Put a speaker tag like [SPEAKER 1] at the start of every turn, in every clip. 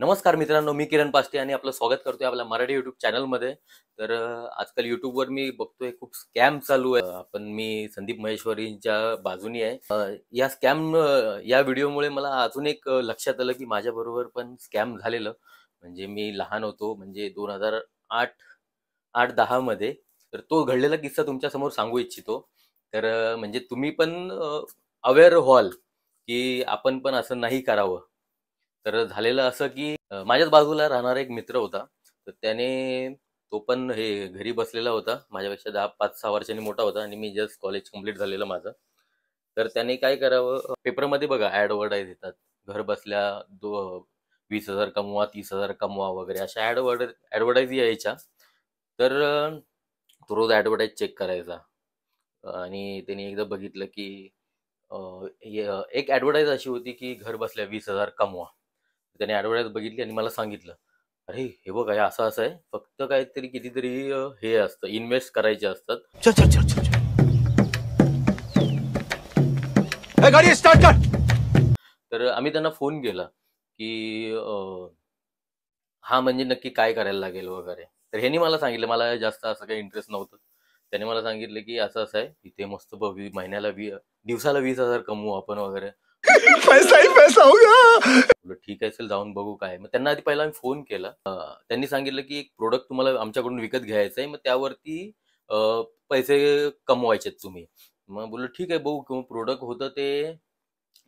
[SPEAKER 1] नमस्कार मित्रांनो, मी किरण पास्टे आणि आपलं स्वागत करतोय आपल्या मराठी युट्यूब चॅनलमध्ये. तर आजकाल युट्यूबवर मी बघतोय खूप स्कॅम चालू आहे. पण मी संदीप महेश्वरींच्या बाजूनी आहे. या स्कॅम या व्हिडिओमुळे मला अजून एक लक्षात आलं की माझ्याबरोबर पण स्कॅम झालेलं. म्हणजे मी लहान होतो, म्हणजे 2008-10 मध्ये. तर तो घडलेला किस्सा तुमच्यासमोर सांगू इच्छितो. तर म्हणजे तुम्ही पण अवेअर व्हाल की आपण पण असं नाही करावं. तर झालेलं असं की माझ्याच बाजूला राहणारा एक मित्र होता. तर त्याने तो पण हे घरी बसलेला होता. माझ्यापेक्षा 5-6 वर्षांनी मोठा होता आणि मी जस्ट कॉलेज कंप्लीट झालेलं माझं. तर त्याने काय करावं, पेपरमध्ये बघा ॲडव्हर्टाइज येतात. घर बसल्या 20,000 कमवा, 30,000 कमवा वगैरे अशा ॲडव्हर्टाइज यायच्या. तर तो रोज ॲडव्हर्टाइज चेक करायचा. आणि त्याने एकदा बघितलं की अ, एक ॲडव्हर्टाइज अशी होती की घर बसल्या 20,000 कमवा. त्याने ॲडव्हर्टाइज बघितली आणि मला सांगितलं, "अरे, हे बघ हे असं-असं आहे. फक्त काहीतरी कितीतरी हे असतं, इन्व्हेस्ट करायचे असतात."
[SPEAKER 2] चल चल चल चल चल ए, गाड़ी स्टार्ट कर।
[SPEAKER 1] तर आम्ही त्यांना फोन केला की हां, म्हणजे नक्की काय करायला लागेल वगैरे. तर ह्यानी मला सांगितलं, मला जास्त असं काही इंटरेस्ट नव्हतं. त्याने मला सांगितलं की असं-असं आहे, इथे मस्त बघ महिन्याला दिवसाला 20,000 कमवू आपण वगैरे.
[SPEAKER 2] पैसा ही पैसा होगा।
[SPEAKER 1] म्हटलं ठीक आहे, चल जाऊन बघू काय. मग त्यांना आधी पहिला आम्ही फोन केला. त्यांनी सांगितलं की एक प्रोडक्ट तुम्हाला आमच्याकडून विकत घ्यायचं आहे. मग त्यावरती अ, पैसे कमवायचे आहेत तुम्ही. मग बोललो ठीक आहे, बघू. प्रोडक्ट होतं ते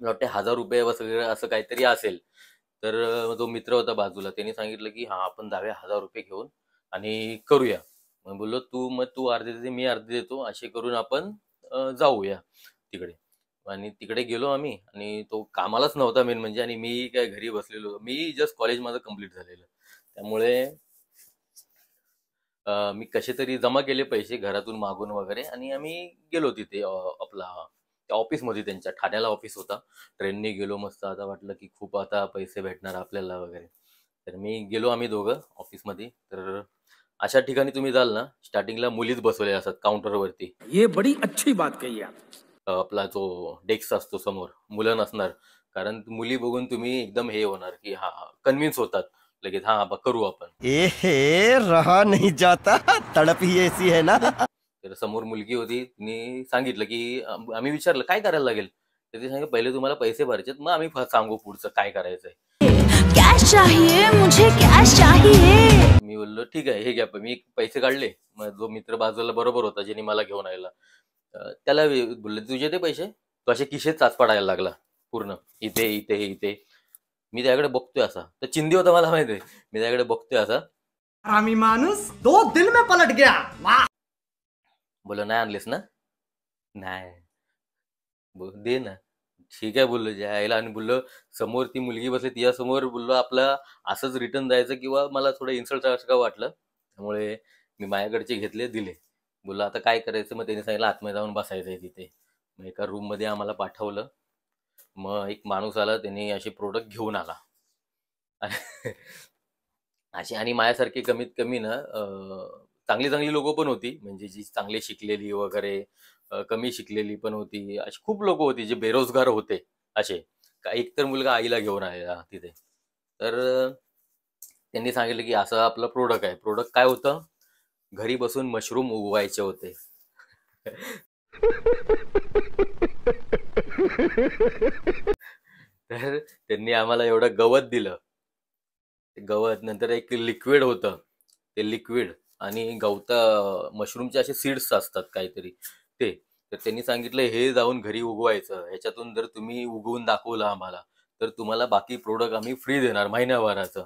[SPEAKER 1] मला वाटते ₹1000 वगैरे असं काहीतरी असेल. तर जो मित्र होता बाजूला त्याने सांगितलं की हां, आपण जाऊया ₹1000 घेऊन आणि करूया. मग तू अर्धे दे, मी अर्धे देतो. असे करून आपण जाऊया तिकडे. आणि तिकडे गेलो आम्ही आणि तो कामालाच नव्हता मेन म्हणजे, आणि मी काय घरी बसलेलो. मी जस्ट कॉलेज माझं कंप्लीट झालेलं. त्यामुळे मी कसे तरी जमा केले पैसे घरातून मागून वगैरे आणि आम्ही गेलो तिथे आपला त्या ऑफिसमध्ये, त्यांच्या ठाण्याला ऑफिस होता. ट्रेनने गेलो मस्त. आता वाटलं की खूप आता पैसे भेटणार आपल्याला वगैरे. तर मी गेलो, आम्ही दोघं ऑफिसमध्ये. तर अशा ठिकाणी तुम्ही जाल ना, स्टार्टिंगला मुलीच बसवलेल्या असतात काउंटरवरती.
[SPEAKER 3] ये बड़ी अच्छी बात कही आप।
[SPEAKER 1] आपला जो डेस्क असतो समोर, मुलं नसणार. कारण मुली बघून तुम्ही एकदम हे होणार की हां, कन्विन्स होतात लगेच, हां, करू आपण.
[SPEAKER 2] ए रहा नहीं जाता, तड़प ही ऐसी है ना।
[SPEAKER 1] तर समोर मुलगी होती. तिने सांगितलं की आम्ही विचारलं, "काय करायला लागेल?" तर ती सांगितलं, "पहिले तुम्हाला पैसे भरायचेत, मग आम्ही सांगू पुढचं काय करायचंय."
[SPEAKER 4] कैश चाहिए मुझे कैश चाहिए।
[SPEAKER 1] मी बोललो, "ठीक आहे, हे घ्या." मी पैसे काढले. मग जो मित्र बाजूला बरोबर होता, ज्याने मला घेऊन आलेला, त्याला बोलले, "तुझे ते पैसे?" तो असे खिशेत चाच पडायला लागला पूर्ण. इथे, इथे, इथे. मी त्याकडे बघतोय असा. तर चिंदी होता मला माहिती आहे. मी त्याकडे बघतोय असा.
[SPEAKER 3] हरामी मानुस 2 दिन में पलट गया। वाह।
[SPEAKER 1] बोललो, "नाही आणलीस ना?" "नाही." "दे ना." ठीक आहे बोललो, "ज्या आईला." आणि बोललो, समोर ती मुलगी बसली तिच्यासमोर बोललो, आपलं असंच रिटर्न जायचं किंवा मला थोडं इन्सल्ट असं का वाटलं. त्यामुळे मी माझ्याकडचे घेतले, दिले. बोललो, "आता काय करायचं?" मग त्याने सांगितलं, "आतमध्ये जाऊन बसायचं आहे तिथे." मग एका रूममध्ये आम्हाला पाठवलं. मग एक माणूस आला, त्याने असे प्रोडक्ट घेऊन आला. अशी आणि माझ्यासारखी कमीत कमी ना चांगली चांगली लोकं पण होती, म्हणजे जी चांगली शिकलेली वगैरे, कमी शिकलेली पण होती. अशी खूप लोकं होती जे बेरोजगार होते असे. एक तर मुलगा आईला घेऊन आलेला तिथे. तर त्यांनी सांगितलं की असं आपलं प्रोडक्ट आहे. प्रोडक्ट काय होतं? घरी बसून मशरूम उगवायचे होते. तर त्यांनी आम्हाला एवढं गवत दिलं. ते गवत, नंतर एक लिक्विड होतं. ते लिक्विड आणि मशरूमचे असे सीड्स असतात काहीतरी ते. तर त्यांनी सांगितलं, "हे जाऊन घरी उगवायचं. ह्याच्यातून जर तुम्ही उगवून दाखवलं आम्हाला, तर तुम्हाला बाकी प्रोडक्ट आम्ही फ्री देणार महिन्याभराचं."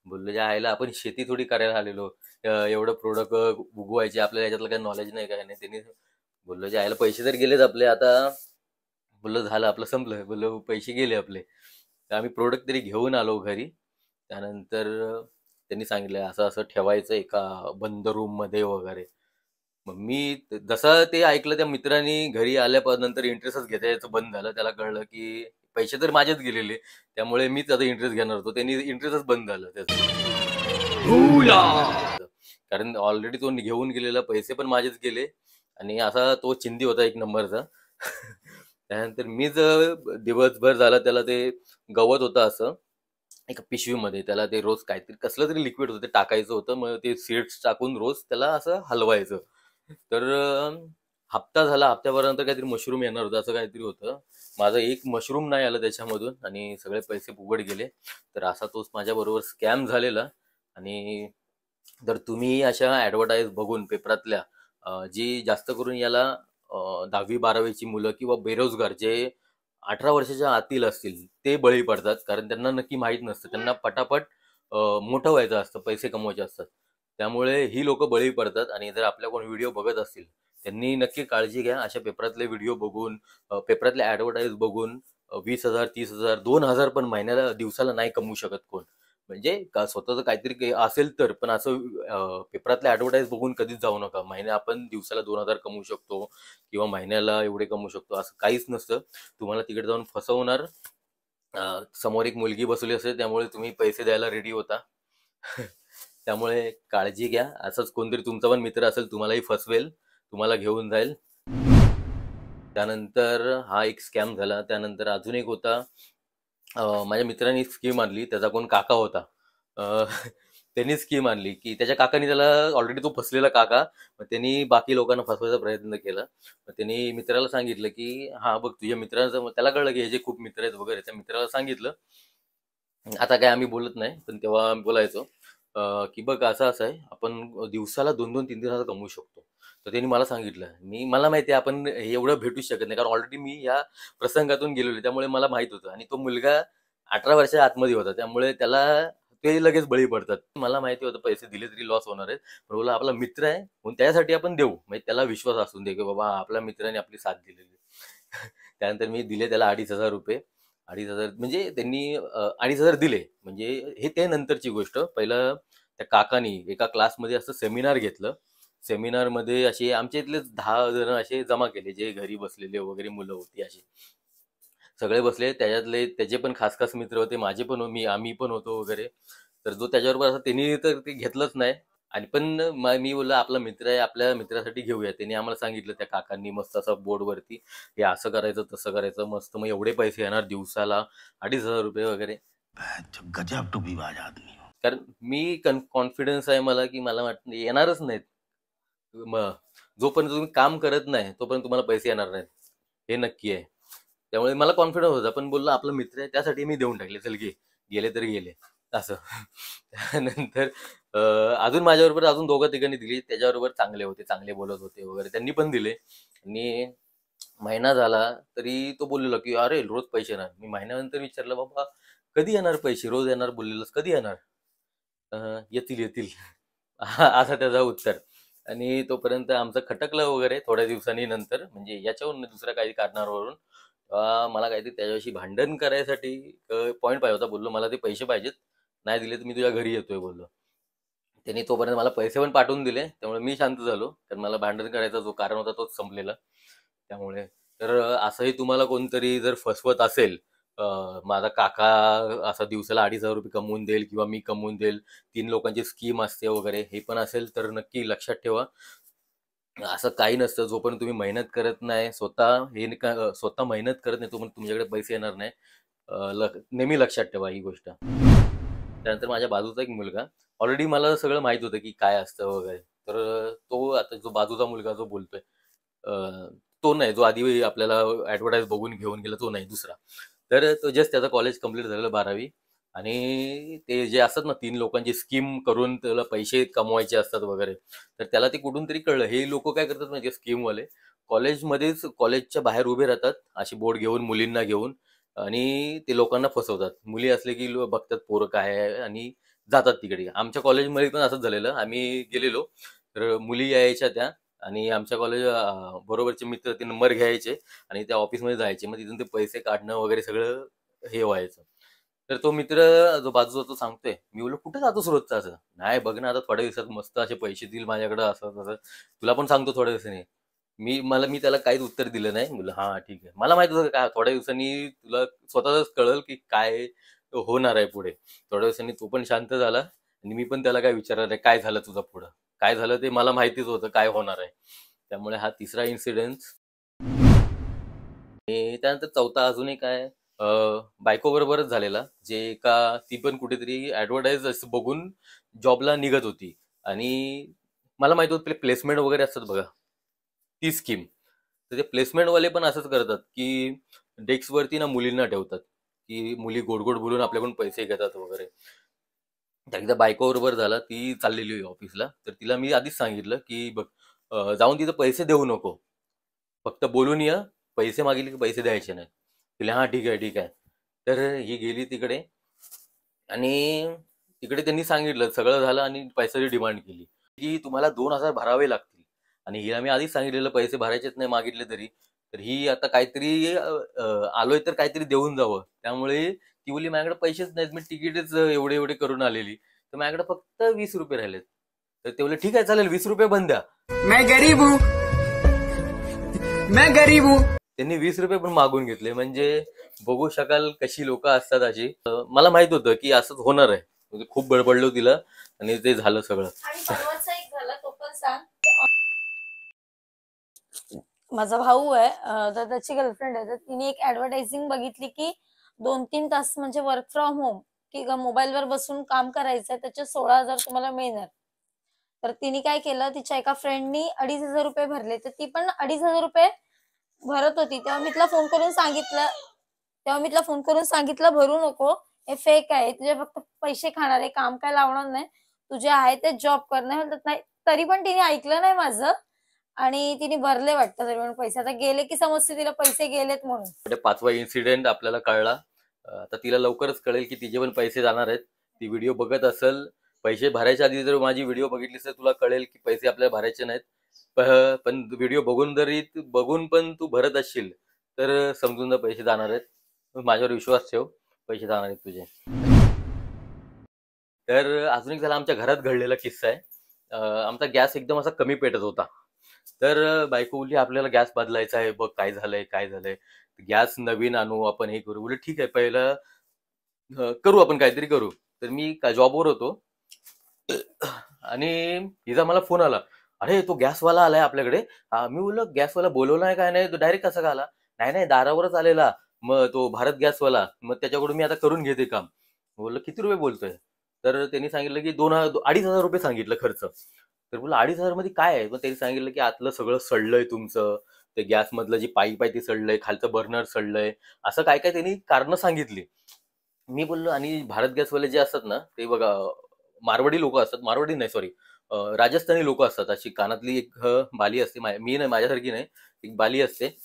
[SPEAKER 1] बोललो, "ज्या आईला आपण शेती थोडी करायला आलेलो. एवढं प्रोडक्ट उगवायचे, आपल्याला याच्यातलं काही नॉलेज नाही, काय नाही." त्यांनी बोललो, "ज्या आईला पैसे तर गेलेत आपले आता." बोललो, "झालं आपलं संपलं." बोललो, "पैसे गेले आपले." तर आम्ही प्रोडक्ट तरी घेऊन आलो घरी. त्यानंतर त्यांनी सांगितलं, असं-असं ठेवायचं एका बंद रूममध्ये वगैरे. मग मी जसं ते ऐकलं, त्या मित्रांनी घरी नंतर इंटरेस्टच घेता यायचं बंद झालं. त्याला कळलं की पैसे तर माझेच गेलेले. त्यामुळे मीच आता इंटरेस्ट घेणार होतो. त्यांनी इंटरेस्टच बंद झालं त्याचं. कारण ऑलरेडी तो घेऊन गेलेला, पैसे पण माझेच गेले आणि असा तो चिंदी होता एक नंबरचा. त्यानंतर मीच दिवसभर झाला त्याला ते गवत होतं असं. एका पिशवीमध्ये त्याला ते रोज काहीतरी कसलं तरी लिक्विड होतं ते टाकायचं होतं. मग ते सीड्स टाकून रोज त्याला असं हलवायचं. तर हप्ता झाला, हप्त्याभरानंतर काहीतरी मशरूम येणार होतं असं काहीतरी होतं. माझं एक मशरूम नाही आलं त्याच्यामधून आणि सगळे पैसे फुकट गेले. तर असा तोच माझ्याबरोबर स्कॅम झालेला. आणि जर तुम्ही अशा ॲडव्हर्टाईज बघून पेपरातल्या जी जास्त करून याला 10वी-12वीची मुलं किंवा बेरोजगार जे 18 वर्षाच्या आतील असतील ते बळी पडतात. कारण त्यांना नक्की माहीत नसतं. त्यांना पटापट मोठं व्हायचं असतं, पैसे कमवायचे असतात. त्यामुळे ही लोकं बळी पडतात. आणि जर आपल्या कोण व्हिडिओ बघत असतील त्यांनी नक्की काळजी घ्या. अशा पेपरातले व्हिडिओ बघून पेपरातले ॲडव्हर्टाईज बघून 20,000, 30,000, 2,000 पण महिन्याला दिवसाला नाही कमवू शकत कोण. म्हणजे का स्वतःचं काहीतरी असेल तर. पण असं पेपरातले ॲडव्हर्टाईज बघून कधीच जाऊ नका. आपण दिवसाला 2,000 कमवू शकतो किंवा महिन्याला एवढे कमवू शकतो असं काहीच नसतं. तुम्हाला तिकडे जाऊन फसवणार. समोर एक मुलगी बसवली असेल त्यामुळे तुम्ही पैसे द्यायला रेडी होता. त्यामुळे काळजी घ्या. असंच कोणतरी तुमचा पण मित्र असेल तुम्हालाही फसवेल, तुम्हाला घेऊन जाईल. त्यानंतर हा एक स्कॅम झाला. त्यानंतर अजून एक होता. माझ्या मित्राने स्कीम आणली. त्याचा कोण काका होता. त्यांनी स्कीम आणली की त्याच्या काकानी त्याला ऑलरेडी तो फसलेला काका, मग त्यांनी बाकी लोकांना फसवायचा प्रयत्न केला. मग त्यांनी मित्राला सांगितलं की हा बघ तुझ्या मित्राचं. मग त्याला कळलं की हे जे खूप मित्र आहेत वगैरे. त्या मित्राला सांगितलं. आता काय आम्ही बोलत नाही पण तेव्हा बोलायचो की बघ असं असं आहे, आपण दिवसाला 2-2, 3-3 हजार कमवू शकतो. तर त्यांनी मला सांगितलं. मला माहिती आहे आपण हे एवढं भेटूच शकत नाही कारण ऑलरेडी मी या प्रसंगातून गेलेलो. त्यामुळे मला माहित होतं. आणि तो मुलगा 18 वर्षाच्या आतमध्ये होता त्यामुळे त्याला ते लगेच बळी पडतात. मला माहिती होतं पैसे दिले तरी लॉस होणार आहेत. पण बोला आपला मित्र आहे म्हणून त्यासाठी आपण देऊ. म्हणजे त्याला विश्वास असून दे की बाबा आपल्या मित्राने आपली साथ दिलेली. त्यानंतर मी दिले त्याला 2,500 रुपये. 2,500 म्हणजे त्यांनी 2,500 दिले. म्हणजे हे ते नंतरची गोष्ट. पहिलं त्या काकानी एका क्लासमध्ये असं सेमिनार घेतलं. सेमिनारमध्ये असे आमच्या इथले 10 जण असे जमा केले जे घरी बसलेले वगैरे मुलं होती अशी सगळे बसले. त्याच्यातले त्याचे पण खास खास मित्र होते, माझे पण आम्ही पण होतो वगैरे. तर जो त्याच्याबरोबर असं त्यांनी तर ते घेतलंच नाही. आणि पण मी बोललो आपला मित्र आहे, आपल्या मित्रासाठी घेऊया. त्यांनी आम्हाला सांगितलं त्या काकांनी मस्त असं बोर्डवरती हे असं करायचं तसं करायचं मस्त. मग एवढे पैसे येणार दिवसाला 2,500 रुपये वगैरे.
[SPEAKER 2] गजब टुबीबाज आदमी हो.
[SPEAKER 1] कारण मी कॉन्फिडन्स आहे मला की मला वाटतं येणारच नाहीत. मग जोपर्यंत तुम्ही काम करत नाही तोपर्यंत तुम्हाला पैसे येणार नाहीत हे नक्की आहे. त्यामुळे मला कॉन्फिडन्स होता. पण बोललो आपला मित्र आहे त्यासाठी मी देऊन टाकले. चल गेले तरी गेले असं. त्यानंतर अजून माझ्याबरोबर अजून दोघं तिघांनी दिली. त्याच्याबरोबर चांगले होते, चांगले बोलत होते वगैरे. त्यांनी पण दिले. आणि महिना झाला तरी तो बोललेला की अरे रोज पैसे येणार. मी महिन्यानंतर विचारलं बाबा कधी येणार पैसे, रोज येणार बोललेलंस कधी येणार. येतील येतील असा त्याचा उत्तर. आणि तोपर्यंत आमचं खटकलं वगैरे थोड्या दिवसांनी नंतर. म्हणजे याच्यावरून दुसऱ्या काही कारणावरून मला काहीतरी त्याच्याशी भांडण करायसाठी पॉईंट पाहिजे होता. बोललो मला ते पैसे पाहिजेत, नाही दिले तर मी तुझ्या घरी येतोय बोललो. त्यांनी तोपर्यंत मला पैसे पण पाठवून दिले. त्यामुळे मी शांत झालो कारण मला भांडण करायचा जो कारण होता तोच संपलेला. त्यामुळे तर असंही तुम्हाला कोणतरी जर फसवत असेल, माझा काका असा दिवसाला 2,500 रुपये कमवून देईल किंवा मी कमवून देईल, 3 लोकांची स्कीम असते वगैरे, हे पण असेल तर नक्की लक्षात ठेवा. असं काही नसतं. जोपर्यंत तुम्ही मेहनत करत नाही, स्वतः मेहनत करत नाही तोपर्यंत तुमच्याकडे पैसे येणार नाही. नेहमी लक्षात ठेवा ही गोष्ट. त्यानंतर माझ्या बाजूचा एक मुलगा, ऑलरेडी मला सगळं माहित होतं की काय असतं वगैरे. तर तो आता जो बाजूचा मुलगा जो बोलतोय तो नाही, जो आधी आपल्याला ऍडव्हर्टाईज बघून घेऊन गेला तो नाही, दुसरा. तर तो जस्ट त्याचं कॉलेज कम्प्लीट झालेलं 12वी. आणि ते जे असतात ना 3 लोकांची स्कीम करून त्याला पैसे कमवायचे असतात वगैरे, तर त्याला ते कुठून तरी कळलं. हे लोक काय करतात म्हणजे स्कीमवाले कॉलेजच्या बाहेर उभे राहतात अशी बोर्ड घेऊन मुलींना घेऊन. आणि ते लोकांना फसवतात. मुली असले की बघतात पोरं काय आहे आणि जातात तिकडे. आमच्या कॉलेजमध्ये पण असंच झालेलं. आम्ही गेलेलो तर मुली यायच्या त्या आणि आमच्या कॉलेज बरोबरचे मित्र ते नंबर घ्यायचे आणि त्या ऑफिसमध्ये जायचे. मग तिथून ते पैसे काढणं वगैरे सगळं हे व्हायचं. तर तो मित्र जो बाजूचा तो सांगतोय, मी बोललो कुठे जातोस रोजचा असं. नाही बघ ना आता थोड्या दिवसात मस्त असे पैसे देईल माझ्याकडे असं तसं, तुला पण सांगतो थोड्या दिवसांनी. मी त्याला काहीच उत्तर दिलं नाही. बोललो हा ठीक आहे. मला माहित होतं काय थोड्या दिवसांनी तुला स्वतःच कळल की काय होणार आहे पुढे. थोड्या दिवसांनी तो पण शांत झाला आणि मी पण त्याला काय विचारलं नाही काय झालं तुझं पुढं, काय झालं ते मला माहितीच होतं काय होणार आहे. त्यामुळे हा तिसरा इन्सिडेंट. आणि त्यानंतर चौथा अजूनही काय बायको बरोबरच झालेला, जे ती पण कुठेतरी ऍडव्हर्टाईज असं बघून जॉबला निघत होती. आणि मला माहित होतं प्लेसमेंट वगैरे असतात बघा, ती स्कीम. तर ते प्लेसमेंटवाले पण असंच करतात की डेस्कवरती ना मुलींना ठेवतात, की मुली गोड गोड बोलून आपल्याकडून पैसे घेतात वगैरे. तर एकदा बायको बरोबर झाला, ती चाललेली होती ऑफिसला. तर तिला मी आधीच सांगितलं की बघ, जाऊन तिथं पैसे देऊ नको, फक्त बोलून ये, पैसे मागितले की पैसे द्यायचे नाही. तिला हा ठीक आहे ठीक आहे. तर ही गेली तिकडे, आणि तिकडे त्यांनी सांगितलं सगळं झालं आणि पैशाची डिमांड केली की तुम्हाला 2,000 भरावे लागतील. आणि हिला मी आधीच सांगितलेलं पैसे भरायचेच नाही मागितले तरी. तर ही आता काहीतरी आलोय तर काहीतरी देऊन जावं, त्यामुळे ती बोलली माझ्याकडे पैसेच नाहीत, मी तिकीटच एवढे एवढे करून आलेली, तर माझ्याकडे फक्त 20 रुपये राहिलेत. तर ते बोलले ठीक आहे चालेल, 20 रुपये बंद द्या.
[SPEAKER 3] मैं गरीब हूँ, मैं गरीब हूँ.
[SPEAKER 1] त्यांनी 20 रुपये पण मागून घेतले. म्हणजे बघू शकाल कशी लोक असतात अशी. मला माहित होतं की असंच होणार आहे, म्हणजे खूप बडबडलो तिला आणि ते झालं सगळं.
[SPEAKER 4] आणि परवाचा एक झाला तो पण सांग. माझा भाऊ आहे, तर त्याची गर्लफ्रेंड आहे, तर तिने एक ऍडव्हर्टायझिंग बघितली की 2-3 तास म्हणजे वर्क फ्रॉम होम, की मोबाईलवर बसून काम करायचंय, त्याचे 16,000 तुम्हाला मिळणार. तर तिने काय केलं, तिच्या एका फ्रेंडनी 2,500 रुपये भरले, तर ती पण 2,500 रुपये भरत होती. तेव्हा मी तिला फोन करून सांगितलं भरू नको, हे फेक आहे, तुझे फक्त पैसे खाणार आहे, काम काय लावणार नाही, तुझे आहे ते जॉब करणार नाही. तरी पण तिने ऐकलं नाही माझं, आणि तिने भरले वाटतं तरी पण पैसे. आता गेले की समजते तिला पैसे गेलेत म्हणून.
[SPEAKER 1] म्हणजे 5वा इन्सिडेंट आपल्याला कळला. आता तिला लवकरच कळेल की तिचे पण पैसे जाणार आहेत. ती व्हिडिओ बघत असेल, पैसे भरायच्या आधी जर माझी व्हिडिओ बघितली तर तुला कळेल की पैसे आपल्याला भरायचे नाहीत. पण व्हिडिओ बघून पण तू भरत असशील तर समजून जा पैसे जाणार आहेत. माझ्यावर विश्वास ठेव, पैसे जाणार आहेत तुझे. तर अजून एक झाला आमच्या घरात घडलेला किस्सा आहे. आमचा गॅस एकदम असा कमी पेटत होता. तर बायको बोलली आपल्याला गॅस बदलायचा आहे, बघ काय झालंय काय झालंय, गॅस नवीन आणू आपण, हे करू. बोलले ठीक आहे, पहिलं करू आपण काहीतरी करू. तर मी जॉबवर होतो आणि हिचा मला फोन आला, अरे तो गॅसवाला आलाय आपल्याकडे. मी बोललो गॅसवाला बोलवला नाही काय नाही, तो डायरेक्ट कसा का आला. नाही नाही, दारावरच आलेला, मग तो भारत गॅसवाला, मग त्याच्याकडून मी आता करून घेते काम. बोललो किती रुपये बोलतोय. तर त्यांनी सांगितलं की 2,500 रुपये सांगितलं खर्च. तर बोललं 2,500 मध्ये काय आहे. मग त्यांनी सांगितलं की आतलं सगळं सडलंय तुमचं, ते गॅस मधलं जी पाईप आहे ती सडलंय, खालचं बर्नर सडलंय, असं काय काय त्यांनी कारण सांगितली. मी बोललो, आणि भारत गॅसवाले जे असतात ना ते बघा मारवाडी लोक असतात, मारवाडी नाही सॉरी, राजस्थानी लोक असतात. अशी कानातली एक बाली असते, मी नाही, माझ्यासारखी नाही, एक बाली असते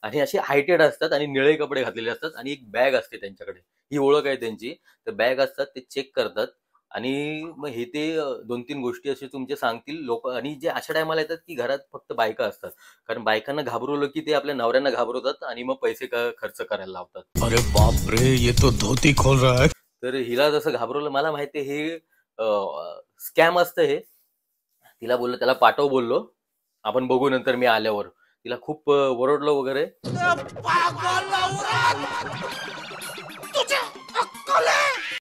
[SPEAKER 1] आणि असे हायटेड असतात आणि निळे कपडे घातलेले असतात आणि एक बॅग असते त्यांच्याकडे, ही ओळख आहे त्यांची. तर बॅग असतात, ते चेक करतात आणि मग हे ते 2-3 गोष्टी असे तुमचे सांगतील लोक. आणि जे अशा टायमाला येतात की घरात फक्त बायका असतात, कारण बायकांना घाबरवलं की ते आपल्या नवऱ्यांना घाबरवतात आणि मग पैसे खर्च करायला लावतात.
[SPEAKER 2] अरे बाप रे, ये तो धोती खोल रहा है.
[SPEAKER 1] तर हिला जसं घाबरवलं, मला माहिती हे स्कॅम असतं हे. तिला बोललो त्याला पाठव, बोललो आपण बघू नंतर मी आल्यावर. तिला खूप ओरडलो वगैरे.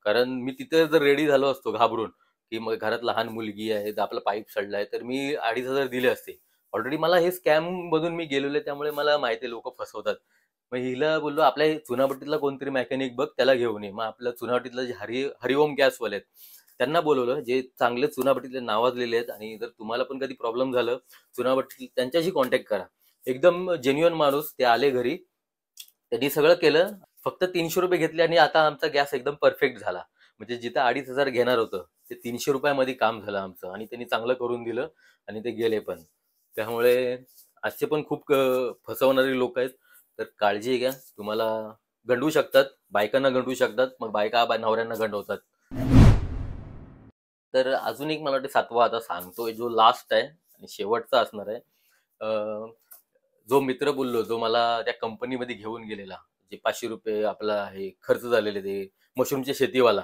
[SPEAKER 1] कारण मी तिथे जर रेडी झालो असतो घाबरून की मग घरात लहान मुलगी आहे, आपला पाईप सडलाय, तर मी 2,500 दिले असते. ऑलरेडी मला हे स्कॅम मधून मी गेलेलो आहे, त्यामुळे मला माहिती आहे लोक फसवतात. मग हिला बोललो आपल्या चुनाभट्टीतला कोणतरी मेकॅनिक बघ, त्याला घेऊन ये. मग आपल्या चुनाभट्टीतला जे हरिओम गॅसवाले आहेत त्यांना बोलवलं, जे चांगले चुनाभट्टीतले नावाजलेले आहेत. आणि जर तुम्हाला पण कधी प्रॉब्लेम झालं चुनाभट्टी, त्यांच्याशी कॉन्टॅक्ट करा. एकदम जेन्युअन माणूस, ते आले घरी, त्यांनी सगळं केलं, फक्त 300 रुपये घेतले आणि आता आमचा गॅस एकदम परफेक्ट झाला. म्हणजे जिथं 2,500 घेणार होतं ते 300 रुपयामध्ये काम झालं आमचं, आणि त्यांनी चांगलं करून दिलं आणि ते गेले पण. त्यामुळे आजचे पण खूप फसवणारे लोक आहेत. तर काळजी घ्या, तुम्हाला गंडवू शकतात, बायकांना गंडवू शकतात, मग बायका नवऱ्यांना गंडवतात. तर अजून एक मला वाटतं 7वा आता सांगतोय, जो लास्ट आहे आणि शेवटचा असणार आहे. जो मित्र बोललो, जो मला त्या कंपनीमध्ये घेऊन गेलेला, जे 500 रुपये आपला हे खर्च झालेले, ते मशरूमच्या शेतीवाला,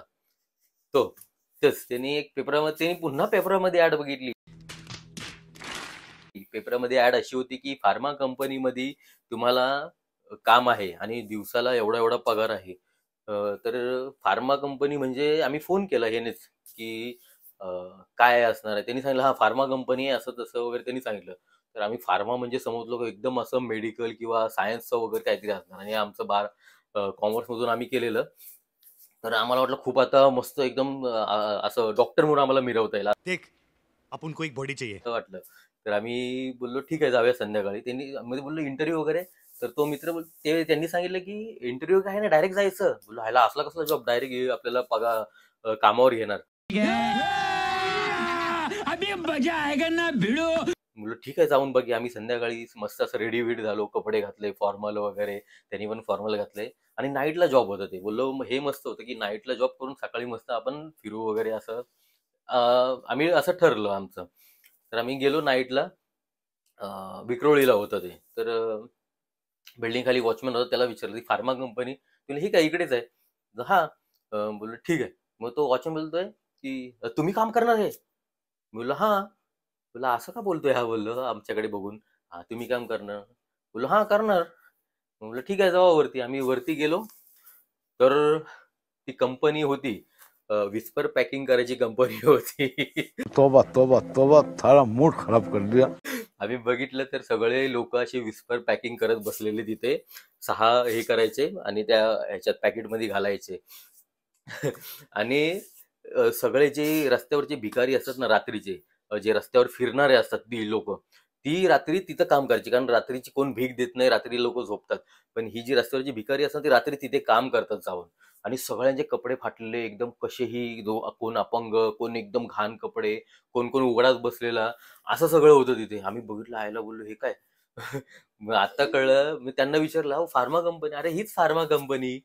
[SPEAKER 1] तो तेच. त्यांनी एक पेपरामध्ये, त्यांनी पुन्हा पेपरामध्ये ऍड बघितली. पेपरामध्ये ऍड अशी होती की फार्मा कंपनीमध्ये तुम्हाला काम आहे आणि दिवसाला एवढा एवढा पगार आहे. तर फार्मा कंपनी म्हणजे आम्ही फोन केला हेनेच की काय असणार आहे. त्यांनी सांगितलं हा फार्मा कंपनी आहे, असं तसं वगैरे त्यांनी सांगितलं. तर आम्ही फार्मा म्हणजे समजलो एकदम असं मेडिकल किंवा सायन्सचं वगैरे काहीतरी असणार. आणि आमचं कॉमर्समधून आम्ही केलेलं. तर आम्हाला वाटलं खूप आता मस्त एकदम असं डॉक्टर म्हणून आम्हाला मिरवता येईल
[SPEAKER 5] देख अपन को एक बॉडी चाहिए.
[SPEAKER 1] असं वाटलं. तर आम्ही बोललो ठीक आहे जाऊया संध्याकाळी. त्यांनी मध्ये बोललो इंटरव्ह्यू वगैरे. तर तो मित्र त्यांनी सांगितलं की इंटरव्ह्यू काय नाही डायरेक्ट जायचं. बोललो ह्याला असला कसला जॉब डायरेक्ट आपल्याला पगार कामावर घेणार. बोललो ठीक आहे जाऊन बघूया. आम्ही संध्याकाळी मस्त असं रेडी वेडी झालो, कपडे घातले फॉर्मल वगैरे, त्यांनी पण फॉर्मल घातले आणि नाईटला जॉब होतं ते. बोललो हे मस्त होतं की नाईटला जॉब करून सकाळी मस्त आपण फिरू वगैरे असं. आम्ही असं ठरलं आमचं. तर आम्ही गेलो नाईटला. विक्रोळीला होतं ते. तर बिल्डिंग खाली वॉचमॅन होता, त्याला विचारलं ती फार्मा कंपनी. तुला हे काय इकडेच आहे? हा. बोललो ठीक आहे. मग तो वॉचमॅन बोलतोय की तुम्ही काम करणार आहे? बोललो हा. बोलला असं का बोलतोय हा? बोललो आमच्याकडे बघून. हा तुम्ही काम करणार? बोललो हा करणार. बोललो ठीक आहे जावा वरती. आम्ही वरती गेलो. तर ती कंपनी होती विस्पर पॅकिंग करायची कंपनी होती.
[SPEAKER 6] तोबा तोबा तोबा, थारा मूड खराब कर दिया.
[SPEAKER 1] आम्ही बघितलं तर सगळे लोक असे विस्पर पॅकिंग करत बसलेले तिथे. 6 हे करायचे आणि त्या ह्याच्यात पॅकेटमध्ये घालायचे. आणि सगळे जे रस्त्यावरचे भिकारी असतात ना रात्रीचे, जे रस्त्यावर फिरणारे असतात ती लोक, ती रात्री तिथं काम करायची. कारण रात्रीची कोण भीक देत नाही, रात्री लोक झोपतात. पण ही जी रस्त्यावरची भिकारी असतात ती रात्री तिथे काम करतात जाऊन. आणि सगळ्यांचे कपडे फाटलेले एकदम कसेही, कोण अपंग, कोण एकदम घाण कपडे, कोण कोण उघडाच बसलेला, असं सगळं होतं तिथे. आम्ही बघितलं आयला बोललो हे काय. मग आता कळलं. मी त्यांना विचारलं अहो फार्मा कंपनी? अरे हीच फार्मा कंपनी.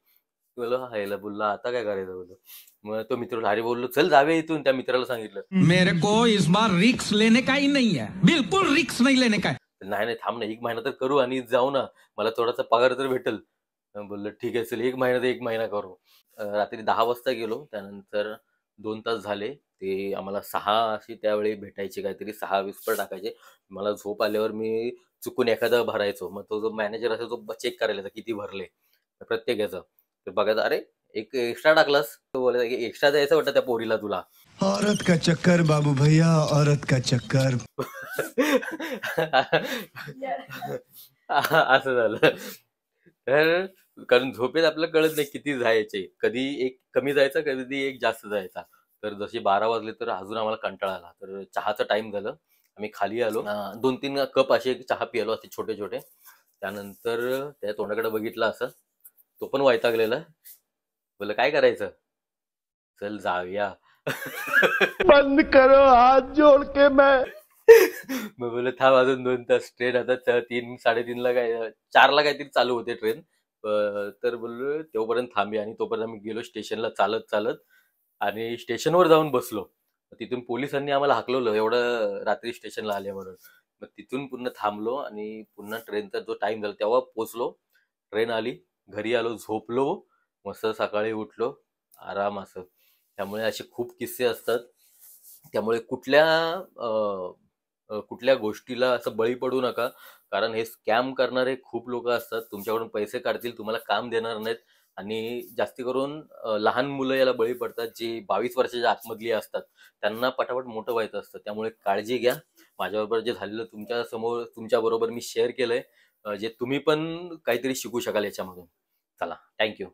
[SPEAKER 1] बोललो हायला. बोललो आता काय करायचं बोललो. मग तो मित्र अरे बोललो चल जावे इथून. त्या मित्राला सांगितलं
[SPEAKER 7] मेरे को इस बार रिक्स लेने का ही नहीं है, बिल्कुल रिक्स नहीं लेने का है.
[SPEAKER 1] नाही नाही थांब ना 1 महिना तर करू आणि जाऊ ना, मला थोडासा पगार तर भेटेल. बोललो ठीक आहे चल 1 महिना तर 1 महिना करू. रात्री 10 वाजता गेलो. त्यानंतर 2 तास झाले. ते आम्हाला 6 अशी त्यावेळी भेटायचे काहीतरी, 6 विस्पर टाकायचे. मला झोप आल्यावर मी चुकून एखादा भरायचो. मग तो जो मॅनेजर असेल तो चेक करायला किती भरले प्रत्येक याचं. तर बघायचं अरे एक एक्स्ट्रा टाकलास. तो बोलायचा एक्स्ट्रा द्यायचं वाटतं त्या पोरीला तुला.
[SPEAKER 2] औरत का चक्कर बाबू भैया, औरत का चक्कर.
[SPEAKER 1] असं झालं. तर कारण झोपेत आपल्याला कळत नाही किती जायचे. कधी एक कमी जायचा, कधी एक जास्त जायचा. तर जसे 12 वाजले तर अजून आम्हाला कंटाळा आला. तर चहाचा टाइम झालं. आम्ही खाली आलो. 2-3 कप असे चहा पिलो असे छोटे छोटे. त्यानंतर त्या तोंडाकडे बघितलं असं. तो पण वैतागलेला. बोललं काय करायचं? चल जाऊया.
[SPEAKER 6] बंद करो हाथ जोड़ के मैं.
[SPEAKER 1] मग बोललं थांब अजून 2 तास. ट्रेन आता 3-3:30ला काय 4ला काहीतरी चालू होते ट्रेन. तर बोललो तोपर्यंत थांबूया. आणि तोपर्यंत आम्ही गेलो स्टेशनला चालत चालत आणि स्टेशनवर जाऊन बसलो. तिथून पोलिसांनी आम्हाला हाकलवलं एवढं रात्री स्टेशनला आले म्हणून. मग तिथून पुन्हा थांबलो आणि पुन्हा ट्रेनचा जो टाइम झाला तेव्हा पोचलो. ट्रेन आली. घरी आलो, झोपलो. मस्त सकाळी उठलो आराम असं. त्यामुळे असे खूप किस्से असतात. त्यामुळे कुठल्या गोष्टीला असं बळी पडू नका. कारण हे स्कॅम करणारे खूप लोक असतात. तुमच्याकडून पैसे काढतील, तुम्हाला काम देणार नाहीत. आणि जास्ती करून लहान मुलं याला बळी पडतात. जी 22 वर्षाच्या आतमधली असतात त्यांना पटापट मोठं व्हायचं असतं. त्यामुळे काळजी घ्या. माझ्याबरोबर जे झालेलं तुमच्याबरोबर मी शेअर केलंय. जे तुम्ही पण काहीतरी शिकू शकाल याच्यामधून. चला थँक्यू.